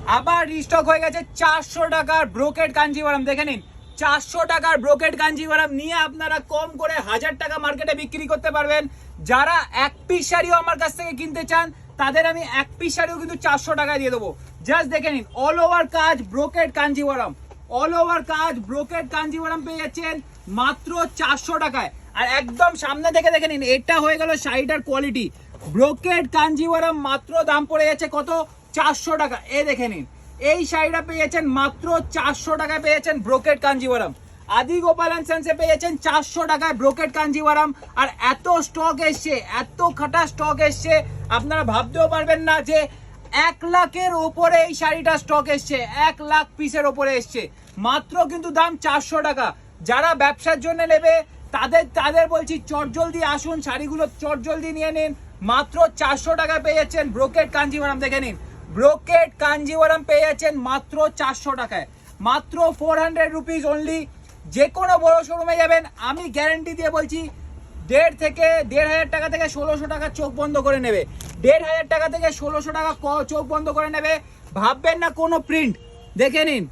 আবার রিস্টক হয়ে গেছে 400 টাকার ব্রোকেড কাঞ্জিভারাম। দেখে নিন, 400 টাকার ব্রোকেড কাঞ্জিভারাম নিয়ে আপনারা কম করে 1000 টাকা মার্কেটে বিক্রি করতে পারবেন। যারা এক পিস শাড়িও আমার কাছ থেকে কিনতে চান তাদের আমি এক পিস শাড়িও কিন্তু 400 টাকায় দিয়ে দেবো। জাস্ট দেখে নিন, অল ওভার কাজ ব্রোকেড কাঞ্জিভারাম, অল ওভার কাজ ব্রোকেড কাঞ্জিভারাম পেয়ে যাচ্ছেন মাত্র 400 টাকায়। আর একদম সামনে থেকে দেখে নিন, এটা হয়ে গেল শাড়িটার কোয়ালিটি। ব্রোকেড কাঞ্জিভারাম মাত্র দাম পড়ে যাচ্ছে কত? 400 টাকা। এ দেখে নিন, এই শাড়িটা পেয়েছেন মাত্র 400 টাকায় পেয়েছেন ব্রোকেড কাঞ্জিভারাম। আদি গোপাল এন্ড সন্সে পেয়েছেন 400 টাকায় ব্রোকেড কাঞ্জিভারাম। আর এত স্টক এসছে, এত খাটা স্টক এসছে, আপনারা ভাবতেও পারবেন না যে 1 লাখের ওপরে এই শাড়িটা স্টক এসছে, 1 লাখ পিসের ওপরে এসছে। মাত্র কিন্তু দাম 400 টাকা। যারা ব্যবসার জন্য নেবে তাদের বলছি চটজলদি আসুন, শাড়িগুলো চটজলদি নিয়ে নিন। মাত্র 400 টাকায় পেয়ে যাচ্ছেন ব্রোকেড কাঞ্জিভারাম। দেখে নিন, ব্রোকেড কাঞ্জিভারাম পেয়ে যাচ্ছেন মাত্র 400 টাকায়, মাত্র 400 রুপিস অনলি। যে কোনো বড় শোরুমে যাবেন, আমি গ্যারেন্টি দিয়ে বলছি 1,500 টাকা থেকে 1600 টাকা চোখ বন্ধ করে নেবে। 1,500 টাকা থেকে 1600 টাকা চোখ বন্ধ করে নেবে। ভাববেন না কোনো প্রিন্ট। দেখে নিন,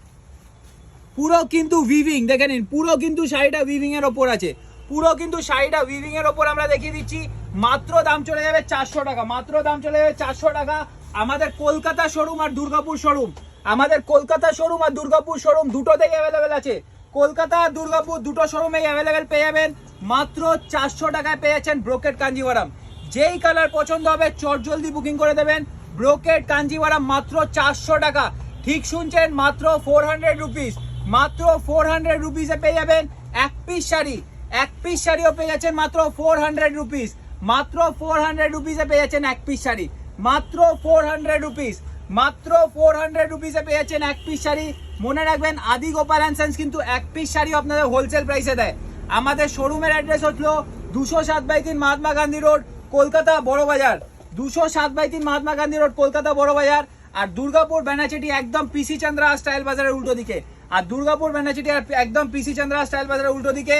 পুরো কিন্তু উইভিং। দেখে নিন, পুরো কিন্তু শাড়িটা উইভিং এর ওপর আছে, পুরো কিন্তু শাড়িটা উইভিং এর ওপর আমরা দেখিয়ে দিচ্ছি। মাত্র দাম চলে যাবে 400 টাকা, মাত্র দাম চলে যাবে 400 টাকা। আমাদের কলকাতা শোরুম আর দুর্গাপুর শোরুম, আমাদের কলকাতা শোরুম আর দুর্গাপুর শোরুম দুটোতেই অ্যাভেলেবেল আছে। কলকাতা আর দুর্গাপুর দুটো শোরুমেই অ্যাভেলেবেল পেয়ে যাবেন। মাত্র 400 টাকায় পেয়ে যাচ্ছেন ব্রোকেড কাঞ্জিভারাম। যেই কালার পছন্দ হবে চটজলদি বুকিং করে দেবেন। ব্রোকেড কাঞ্জিভারাম মাত্র 400 টাকা। ঠিক শুনছেন, মাত্র 400 রুপিস, মাত্র 400 রুপিসে পেয়ে যাবেন এক পিস শাড়ি। এক পিস শাড়িও পেয়ে যাচ্ছেন মাত্র 400 রুপিস, মাত্র 400 রুপিসে পেয়ে যাচ্ছেন এক পিস শাড়ি, মাত্র 400 রুপিস, মাত্র 400 রুপিসে পেয়ে যাচ্ছেন এক পিস শাড়ি। মনে রাখবেন, আদি গোপাল এন্ড সন্স কিন্তু এক পিস শাড়িও আপনাদের হোলসেল প্রাইসে দেয়। আমাদের শোরুমের অ্যাড্রেস হলো 207/3 মহাত্মা গান্ধী রোড, কলকাতা বড় বাজার। 207/3 মহাত্মা গান্ধী রোড, কলকাতা বড় বাজার। আর দুর্গাপুর ব্যানাচিটি একদম পিসি চন্দ্রা স্টাইল বাজারের উল্টো দিকে। আর দুর্গাপুর ব্যানাচিটি একদম পিসি চন্দ্রা স্টাইল বাজারের উল্টো দিকে।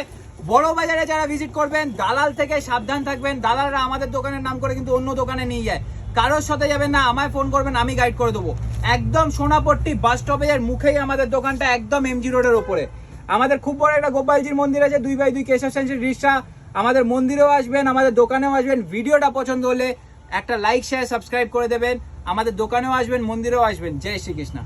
বড় বাজারে যারা ভিজিট করবেন, দালাল থেকে সাবধান থাকবেন। দালালরা আমাদের দোকানের নাম করে কিন্তু অন্য দোকানে নিয়ে যায়। কারোর সাথে যাবেন না, আমায় ফোন করবেন, আমি গাইড করে দেবো। একদম সোনাপট্টি বাস স্টপের মুখেই আমাদের দোকানটা, একদম এমজি রোডের ওপরে। আমাদের খুব বড় একটা গোপালজির মন্দির আছে, 2x2 কেশব সেন্সের রিক্সা। আমাদের মন্দিরেও আসবেন, আমাদের দোকানেও আসবেন। ভিডিওটা পছন্দ হলে একটা লাইক শেয়ার সাবস্ক্রাইব করে দেবেন। আমাদের দোকানেও আসবেন, মন্দিরেও আসবেন। জয় শ্রীকৃষ্ণ।